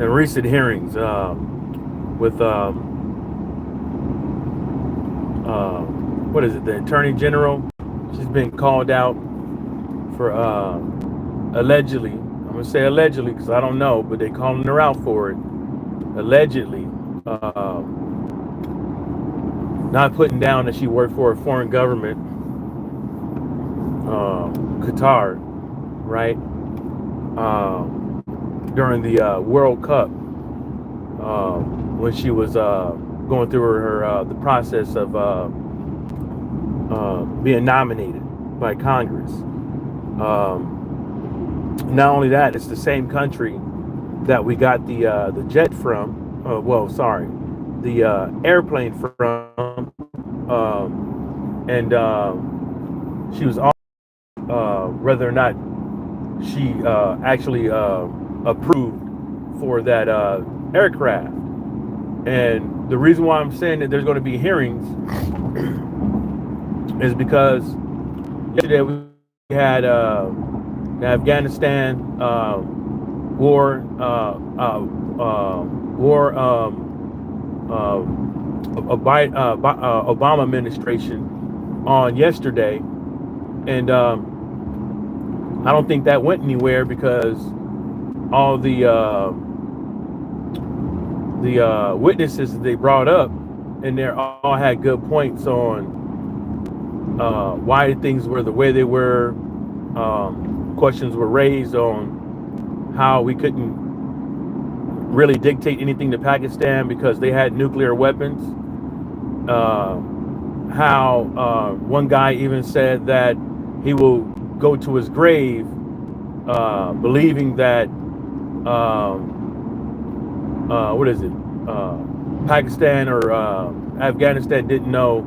in recent hearings with what is it, the Attorney General. She's been called out for allegedly. I'm gonna say allegedly because I don't know, but they calling her out for it. Allegedly, not putting down that she worked for a foreign government, Qatar, right? During the World Cup, when she was going through her the process of being nominated by Congress. Not only that, it's the same country that we got the jet from. Well, sorry, the airplane from, and she was all whether or not she actually approved for that aircraft. And the reason why I'm saying that there's going to be hearings is because yesterday we had the Afghanistan war Obama administration on yesterday, and I don't think that went anywhere because all the witnesses that they brought up, and they all had good points on why things were the way they were. Questions were raised on how we couldn't really dictate anything to Pakistan because they had nuclear weapons. How one guy even said that he will go to his grave believing that what is it? Pakistan or Afghanistan didn't know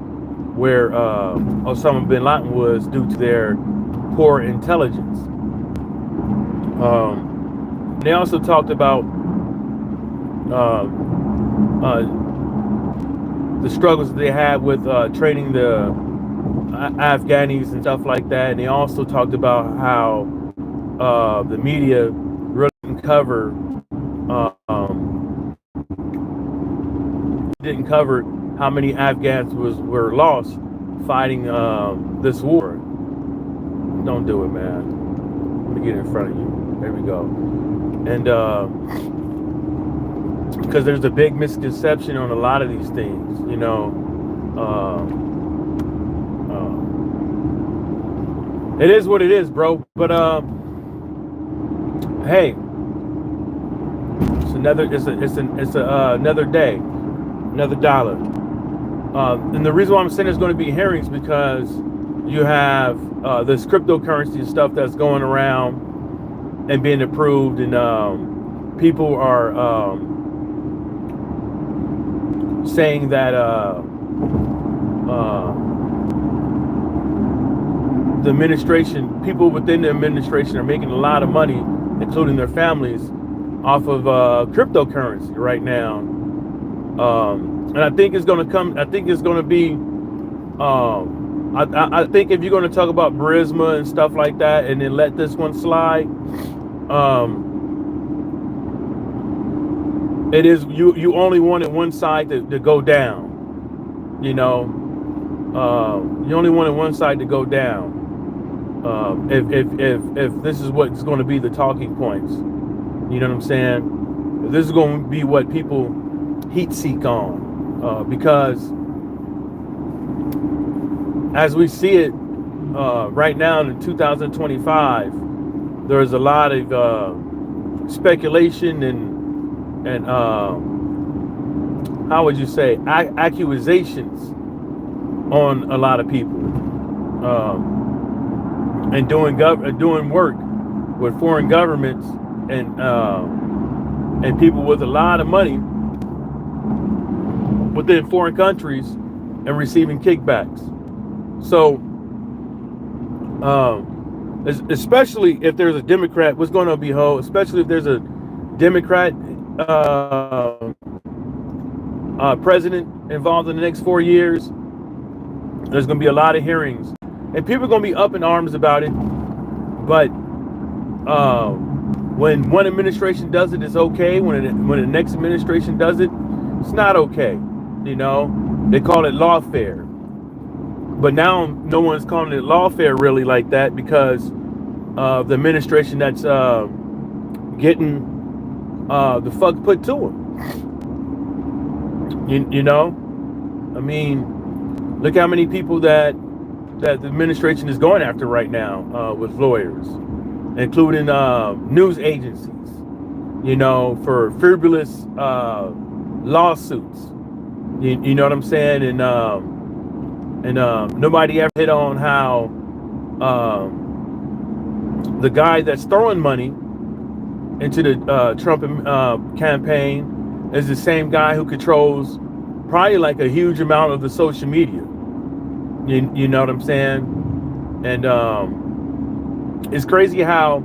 where Osama bin Laden was due to their poor intelligence. They also talked about the struggles that they had with training the Afghanis and stuff like that. And they also talked about how the media really didn't cover how many Afghans were lost fighting this war. Don't do it, man. Let me get in front of you. There we go. And because there's a big misconception on a lot of these things, you know. It is what it is, bro. But hey, it's another day, another dollar. And the reason why I'm saying there's going to be hearings because you have this cryptocurrency stuff that's going around and being approved, and people are saying that the administration, people within the administration, are making a lot of money, including their families, off of cryptocurrency right now. And I think it's going to come. I think it's going to be. I think if you're going to talk about Burisma and stuff like that, and then let this one slide, it is you only wanted one side to go down. You know, you only wanted one side to go down. If this is what's going to be the talking points, you know what I'm saying? This is going to be what people heat seek on, because as we see it right now in 2025, there's a lot of speculation and how would you say accusations on a lot of people, and doing work with foreign governments and people with a lot of money within foreign countries and receiving kickbacks. So, especially if there's a Democrat, what's going to be especially if there's a Democrat president involved in the next 4 years, there's going to be a lot of hearings, and people are going to be up in arms about it. But when one administration does it, it's okay. When the next administration does it, it's not okay. You know, they call it lawfare. But now no one's calling it lawfare really like that because of the administration that's getting the fuck put to them. You know, I mean, look how many people that the administration is going after right now with lawyers, including news agencies, you know, for frivolous lawsuits. You know what I'm saying? And nobody ever hit on how the guy that's throwing money into the Trump campaign is the same guy who controls probably like a huge amount of the social media. You know what I'm saying? And it's crazy how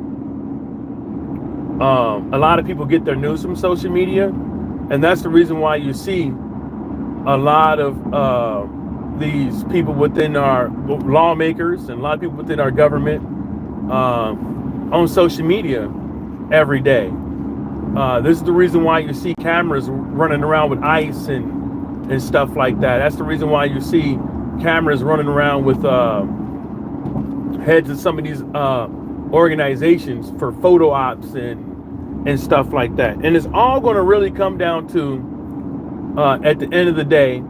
a lot of people get their news from social media, and that's the reason why you see a lot of these people within our lawmakers and a lot of people within our government on social media every day. This is the reason why you see cameras running around with ice and stuff like that. That's the reason why you see cameras running around with heads of some of these organizations for photo ops and stuff like that. And it's all going to really come down to at the end of the day,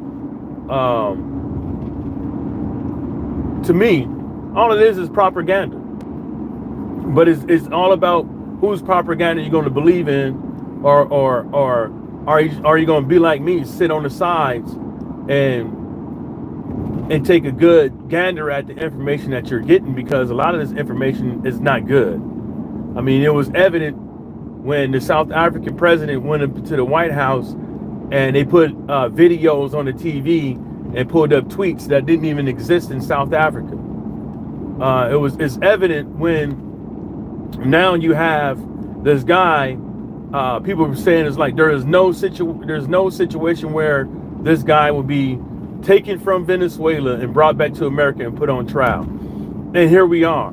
to me, all it is propaganda. But it's all about whose propaganda you're going to believe in, or are you going to be like me, sit on the sides and take a good gander at the information that you're getting, because a lot of this information is not good. I mean, it was evident when the South African president went up to the White House and they put videos on the TV and pulled up tweets that didn't even exist in South Africa. It's evident when now you have this guy, people were saying it's like there's no situation where this guy will be taken from Venezuela and brought back to America and put on trial. And here we are.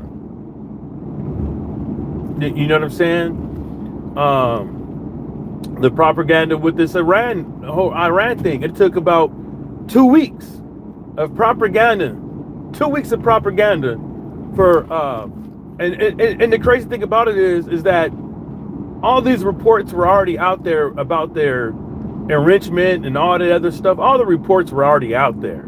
You know what I'm saying? The propaganda with this whole Iran thing, it took about 2 weeks of propaganda. 2 weeks of propaganda for and the crazy thing about it is that all these reports were already out there about their enrichment and all that other stuff. All the reports were already out there.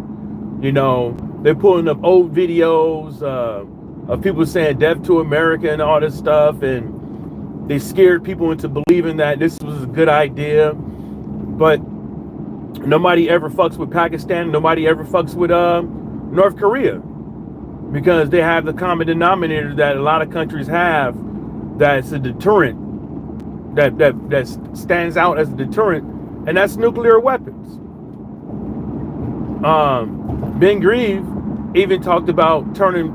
You know, they're pulling up old videos of people saying death to America and all this stuff, and they scared people into believing that this was a good idea. But nobody ever fucks with Pakistan. Nobody ever fucks with North Korea, because they have the common denominator that a lot of countries have, that's a deterrent, that stands out as a deterrent, and that's nuclear weapons. Ben Grieve even talked about turning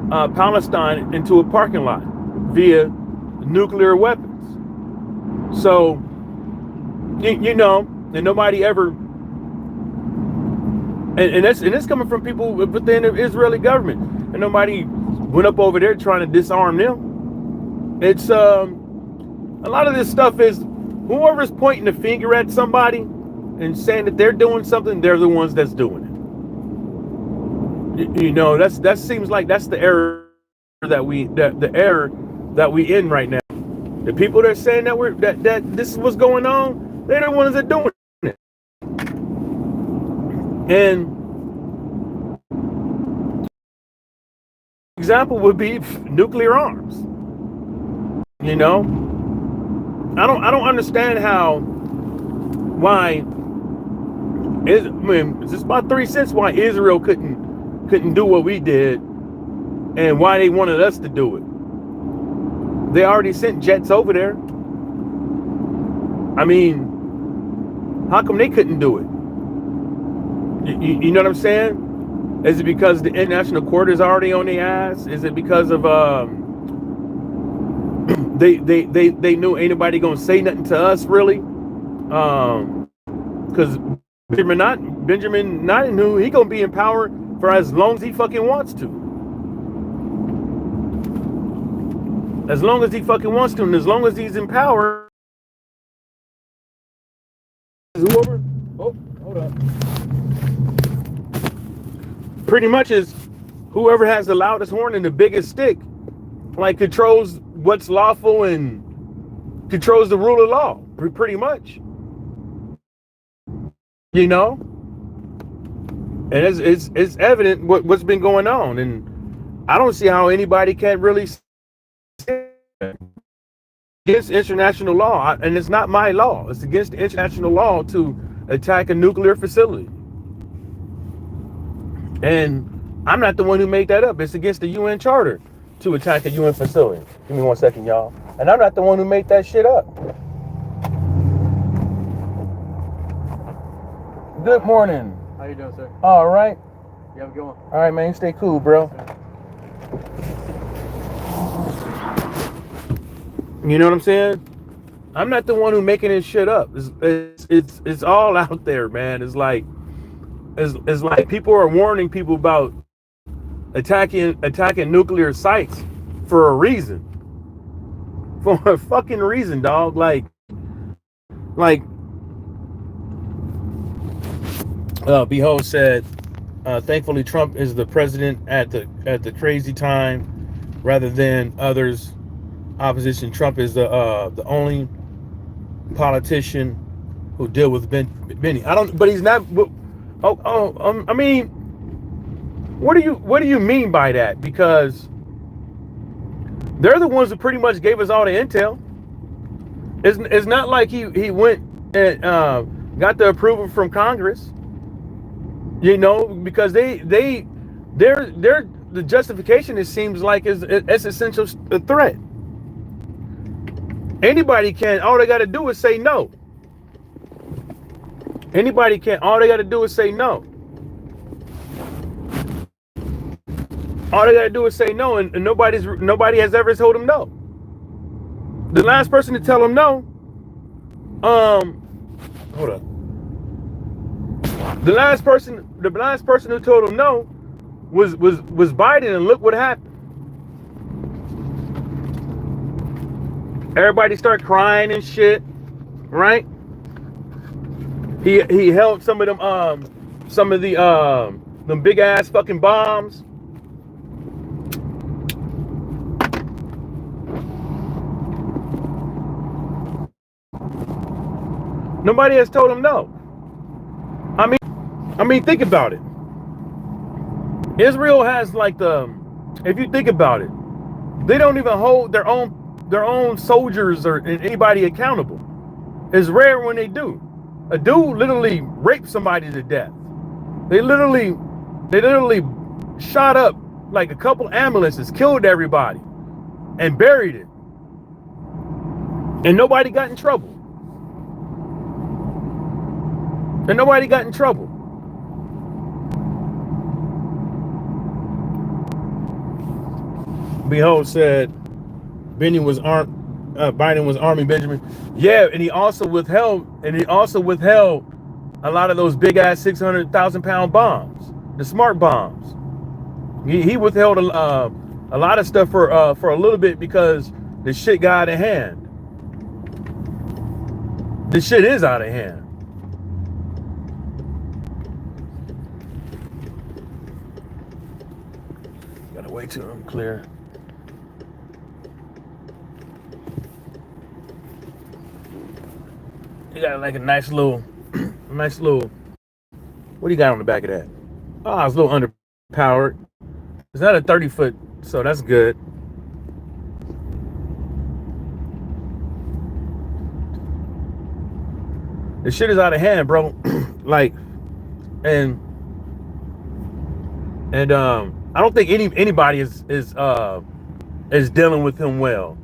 Palestine into a parking lot via nuclear weapons. So, you know, and nobody ever, and it's coming from people within the Israeli government, and nobody went up over there trying to disarm them. It's a lot of this stuff is whoever's pointing the finger at somebody and saying that they're doing something, they're the ones that's doing it. You know, that seems like that's the error that the error that we in right now. The people that are saying that this is what's going on, they're the ones that are doing it. And example would be nuclear arms. You know, I don't understand why it's just about 3 cents why Israel couldn't do what we did, and why they wanted us to do it. They already sent jets over there. I mean, how come they couldn't do it? You know what I'm saying? Is it because the international court is already on their ass? Is it because of they knew ain't nobody gonna say nothing to us really? Because Benjamin Netanyahu, he gonna be in power for as long as he fucking wants to. As long as he fucking wants to, and as long as he's in power, whoever. Oh, hold up. Pretty much is whoever has the loudest horn and the biggest stick, like controls what's lawful and controls the rule of law. Pretty much, you know. And it's evident what's been going on, and I don't see how anybody can really against international law, and it's not my law. It's against the international law to attack a nuclear facility. And I'm not the one who made that up. It's against the UN Charter to attack a UN facility. Give me 1 second, y'all. And I'm not the one who made that shit up. Good morning. How you doing, sir? All right. You have a good one. All right, man. Stay cool, bro. You know what I'm saying? I'm not the one who making this shit up. It's all out there, man. It's like people are warning people about attacking nuclear sites for a reason. For a fucking reason, dog. Like Behold said, thankfully Trump is the president at the crazy time rather than others. Opposition. Trump is the only politician who deal with Benny. But he's not. I mean, what do you mean by that? Because they're the ones who pretty much gave us all the intel. It's not like he went and got the approval from Congress. You know, because their the justification, it seems like, is essential threat. Anybody can. All they got to do is say no. Anybody can. All they got to do is say no. All they got to do is say no, and nobody has ever told them no. The last person to tell them no, hold up. The last person who told them no was Biden, and look what happened. Everybody started crying and shit, right? He held some of them big ass fucking bombs. Nobody has told him no. I mean, think about it. Israel has if you think about it, they don't even hold their own soldiers or anybody accountable. It's rare when they do. A dude literally raped somebody to death. They literally shot up like a couple ambulances, killed everybody, and buried it. And nobody got in trouble. Behold said Biden was arming Benjamin. Yeah, and he also withheld a lot of those big ass 600,000 pound bombs, the smart bombs. He withheld a lot of stuff for a little bit because the shit got out of hand. The shit is out of hand. Gotta wait till I'm clear. You got like a nice little, what do you got on the back of that? Oh, it's a little underpowered. It's not a 30-foot, so that's good. The shit is out of hand, bro. and I don't think anybody is dealing with him well.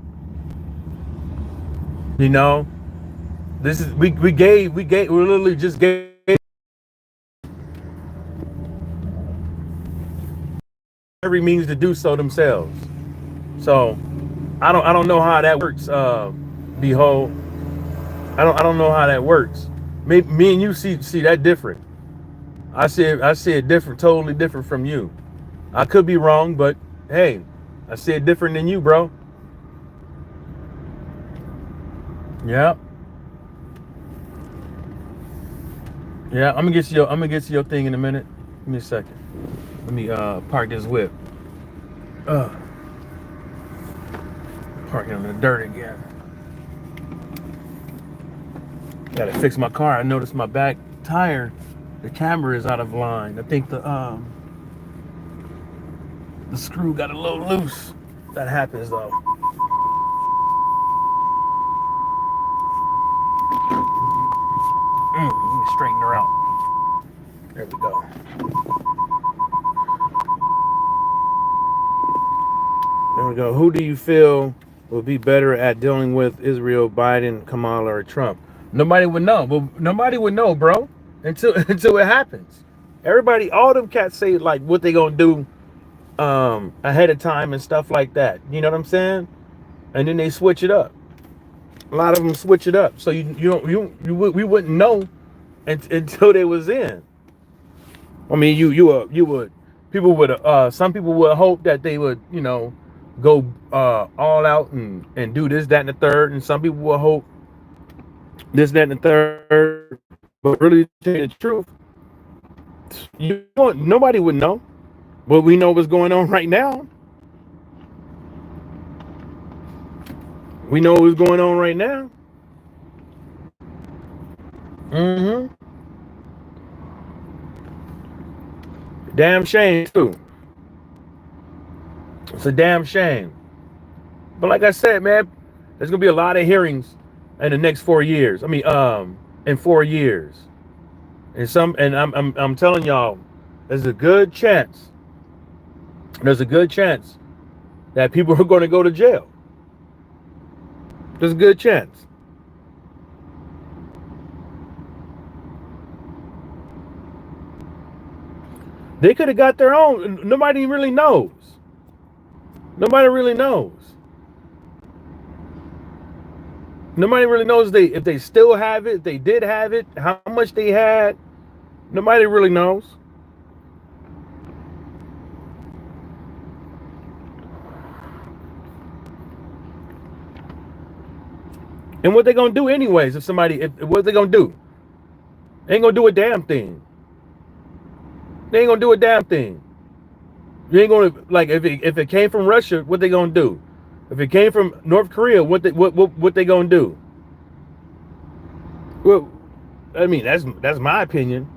You know? This is we literally just gave every means to do so themselves. So I don't know how that works. Behold, I don't know how that works. Me and you see that different. I see it different, totally different from you. I could be wrong, but hey, I see it different than you, bro. Yeah. Yeah. I'm gonna get to your thing in a minute. Give me a second. Let me park this whip. Uh Parking on the dirt again. Gotta fix my car. I noticed my back tire, the camber is out of line. I think the screw got a little loose. That happens though. Let me straighten her out. There we go. There we go. Who do you feel will be better at dealing with Israel, Biden, Kamala, or Trump? Nobody would know. But nobody would know, bro, until until it happens. Everybody, all them cats say like what they gonna do ahead of time and stuff like that. You know what I'm saying? And then they switch it up. A lot of them switch it up, so we wouldn't know until they was in. I mean, you would people would some people would hope that they would go all out and do this, that, and the third, and some people will hope this, that, and the third. But really, to tell you the truth, nobody would know. But we know what's going on right now. We know what's going on right now. Mm-hmm. Damn shame too. It's a damn shame. But like I said, man, there's gonna be a lot of hearings in the next 4 years. I mean, in 4 years. And I'm telling y'all, there's a good chance. There's a good chance that people are gonna go to jail. There's a good chance. They could have got their own. Nobody really knows. Nobody really knows. Nobody really knows if they still have it, if they did have it, how much they had. Nobody really knows. And what they gonna do anyways? What they gonna do? They ain't gonna do a damn thing. They ain't gonna do a damn thing. You ain't gonna like if it came from Russia, what they gonna do? If it came from North Korea, what they gonna do? Well, I mean that's my opinion.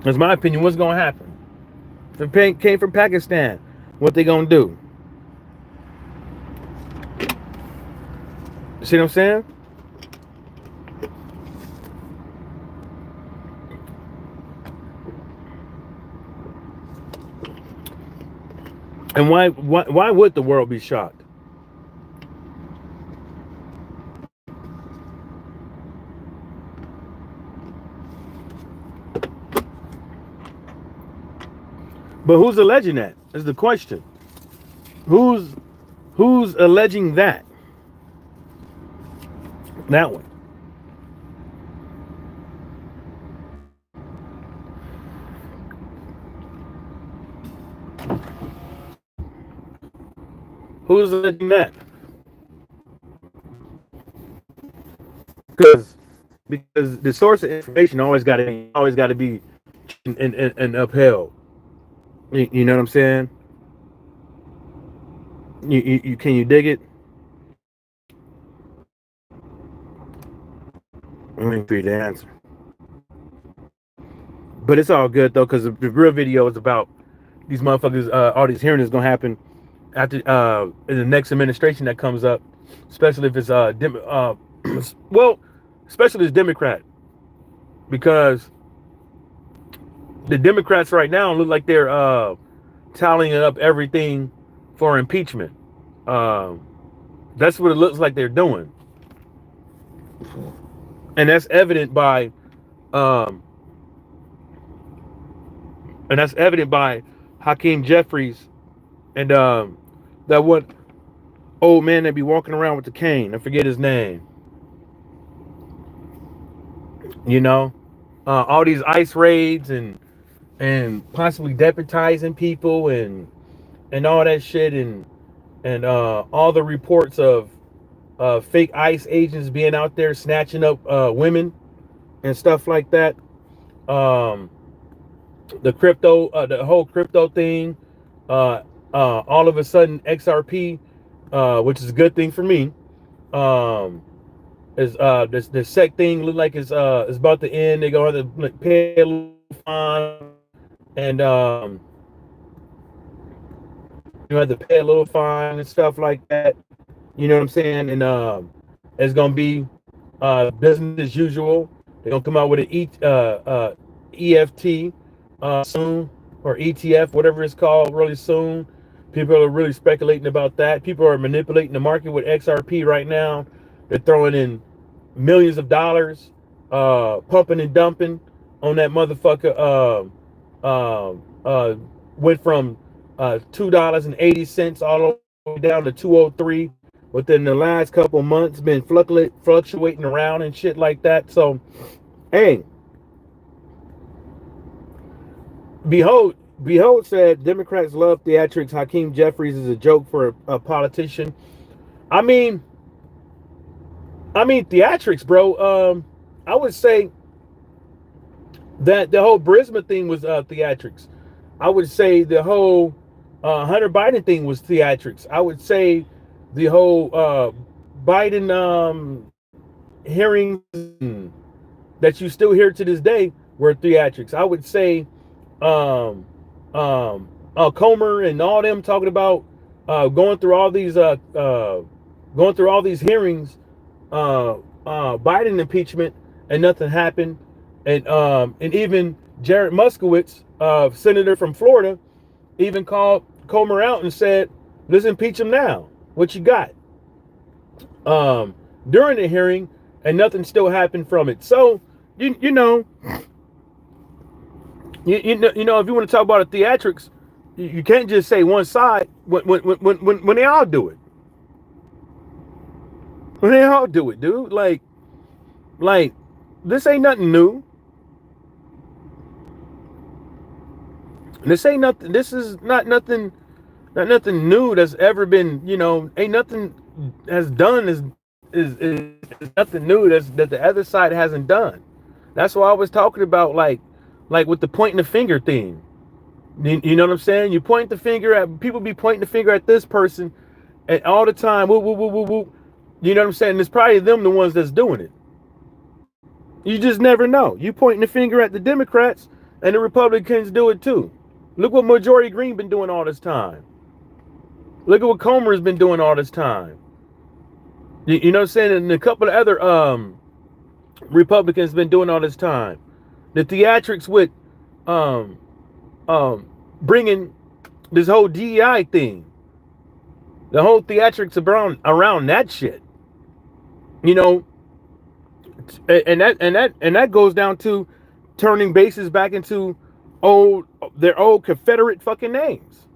That's my opinion. What's gonna happen? If it came from Pakistan, what they gonna do? See what I'm saying? And why would the world be shocked? But who's alleging that? Is the question. Who's alleging that? That one. Who's alleging that? Because the source of information always got to be and upheld. You know what I'm saying? You can you dig it? Let me read the answer. But it's all good though, because the real video is about these motherfuckers. All these hearings is gonna happen after in the next administration that comes up, especially if it's well, especially as Democrat, because the Democrats right now look like they're tallying up everything for impeachment. That's what it looks like they're doing, and that's evident by Hakeem Jeffries and that one old man that be walking around with the cane. I forget his name. You know, all these ICE raids and possibly deputizing people and all that shit and all the reports of fake ICE agents being out there snatching up women and stuff like that. Um, the whole crypto thing. All of a sudden, XRP, which is a good thing for me, um, is this SEC thing look like it's about to end. They're gonna have to like, pay a little fine, and you have to pay a little fine and stuff like that. You know what I'm saying? And it's gonna be business as usual. They're gonna come out with an EFT soon, or ETF, whatever it's called, really soon. People are really speculating about that. People are manipulating the market with XRP right now. They're throwing in millions of dollars, pumping and dumping on that motherfucker. Went from $2.80 all the way down to 203 within the last couple months. Been fluctuating around and shit like that. So, hey, Behold said Democrats love theatrics. Hakeem Jeffries is a joke for a politician. I mean theatrics, bro. I would say that the whole Burisma thing was theatrics. I would say the whole Hunter Biden thing was theatrics. I would say the whole Biden hearings that you still hear to this day were theatrics. I would say Comer and all them talking about going through all these hearings, Biden impeachment, and nothing happened, and even Jared Moskowitz, senator from Florida, even called Comer out and said, "Let's impeach him now. What you got?" During the hearing, and nothing still happened from it. So you know, if you want to talk about a theatrics, you can't just say one side when they all do it. When they all do it, dude. Like this ain't nothing new. This ain't nothing. This is not nothing new that's ever been. Ain't nothing has done is nothing new that the other side hasn't done. That's why I was talking about like with the pointing the finger thing. You know what I'm saying? You point the finger at people, be pointing the finger at this person, and all the time, whoop, whoop, whoop, whoop, whoop. You know what I'm saying? It's probably them the ones that's doing it. You just never know. You pointing the finger at the Democrats, and the Republicans do it too. Look what Marjorie Greene been doing all this time. Look at what Comer has been doing all this time. You know what I'm saying? And a couple of other Republicans been doing all this time. The theatrics with bringing this whole DEI thing, the whole theatrics around that shit, and that goes down to turning bases back into their old Confederate fucking names,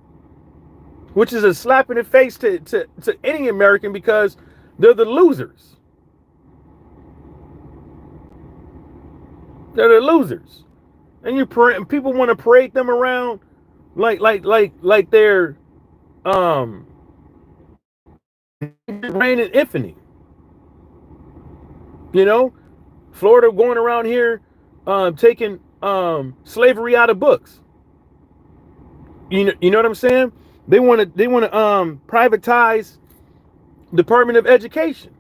which is a slap in the face to any American, because they're the losers. They're the losers, and people want to parade them around like they're reign in infamy. Florida going around here taking slavery out of books. You know what I'm saying? They want to privatize Department of Education.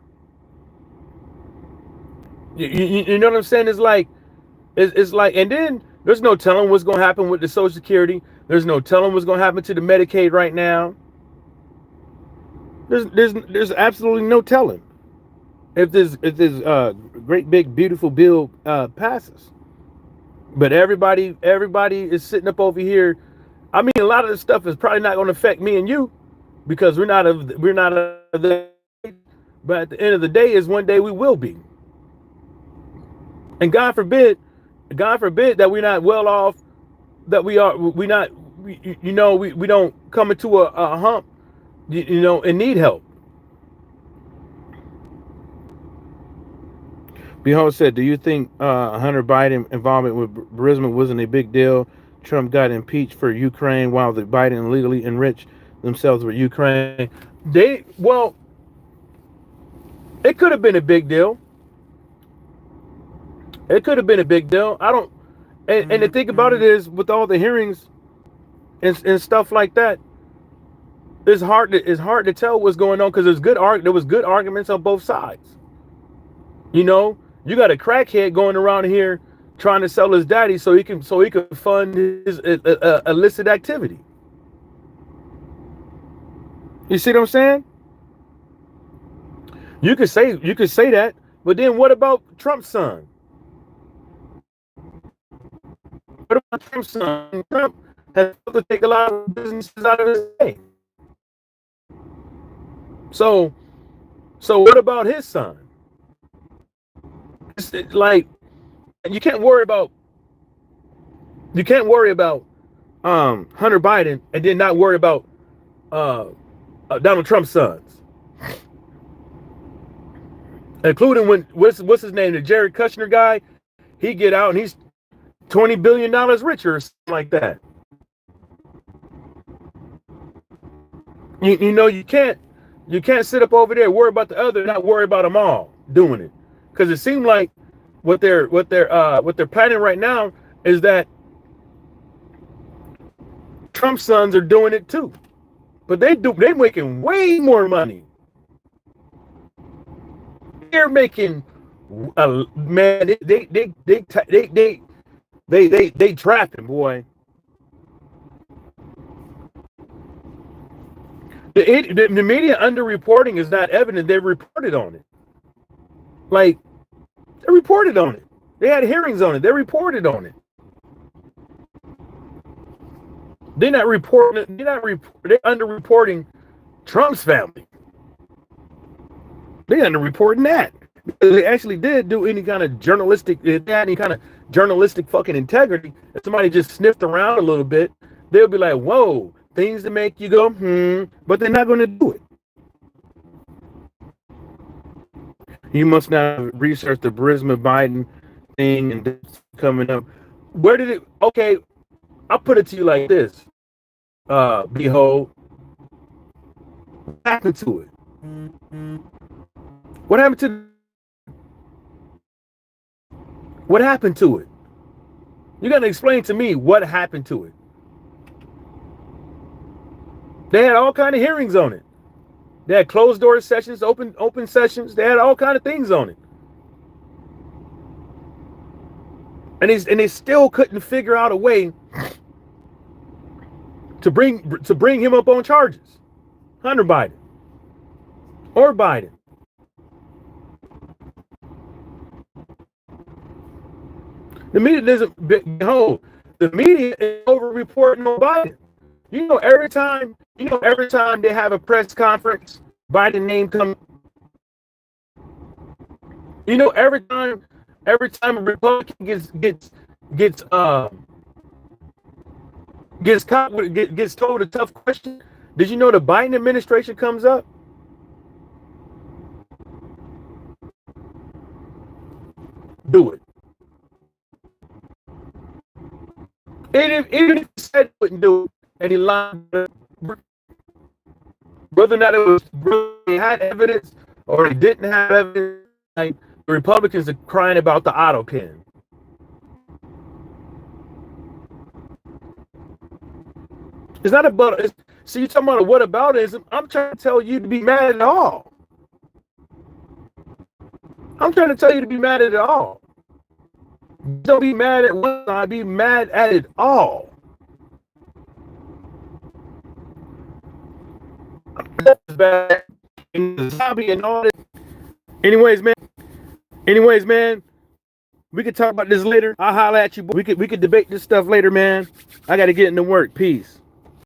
You know what I'm saying? It's like, and then there's no telling what's going to happen with the Social Security. There's no telling what's going to happen to the Medicaid right now. There's absolutely no telling if this great big beautiful bill passes. But everybody is sitting up over here. I mean, a lot of this stuff is probably not going to affect me and you, because we're not of the. But at the end of the day, is one day we will be. And God forbid that we're not well off, that we don't come into a hump, and need help. Behold said, do you think Hunter Biden involvement with Burisma wasn't a big deal? Trump got impeached for Ukraine while the Biden illegally enriched themselves with Ukraine. It could have been a big deal. It could have been a big deal. I don't. And the thing about it is, with all the hearings and stuff like that, it's hard to tell what's going on because there was good arguments on both sides. You know, you got a crackhead going around here trying to sell his daddy so he can fund his illicit activity. You see what I'm saying? You could say that, but then what about Trump's son? What about Trump's son? Trump has to take a lot of businesses out of his way. So what about his son? It's like you can't worry about Hunter Biden and then not worry about Donald Trump's sons, including when what's his name, the Jared Kushner guy. He get out and he's $20 billion richer or something like that. You know, you can't sit up over there, worry about the other, not worry about them all doing it. Because it seemed like what they're planning right now is that Trump's sons are doing it too. But they're making way more money. They're making man, they trapping, boy. The media underreporting is not evident. They reported on it. Like, they reported on it. They had hearings on it. They reported on it. They're underreporting Trump's family. They're underreporting that. They actually did do any kind of journalistic, if they had any kind of journalistic fucking integrity, if somebody just sniffed around a little bit, they'll be like, whoa, things to make you go, but they're not going to do it. You must not research the Burisma Biden thing and coming up. Where did it? Okay, I'll put it to you like this. Behold, what happened to it? What happened to it? You got to explain to me what happened to it. They had all kind of hearings on it. They had closed door sessions, open sessions. They had all kind of things on it. And they still couldn't figure out a way to bring him up on charges. Hunter Biden or Biden. The media doesn't behold. The media is over reporting on Biden. You know, every time they have a press conference, Biden name comes. You know, every time a Republican gets told a tough question, did you know the Biden administration comes up? Do it. Even if he said he wouldn't do it, and he lied, whether or not they had evidence or they didn't have evidence, like the Republicans are crying about the auto pen. It's not about it. See, you're talking about what aboutism. I'm trying to tell you to be mad at all. I'm trying to tell you to be mad at it all. Don't be mad at one side, be mad at it all. That's bad. Zombie and all that. Anyways, man. We could talk about this later. I'll holler at you. We could debate this stuff later, man. I gotta get into work. Peace.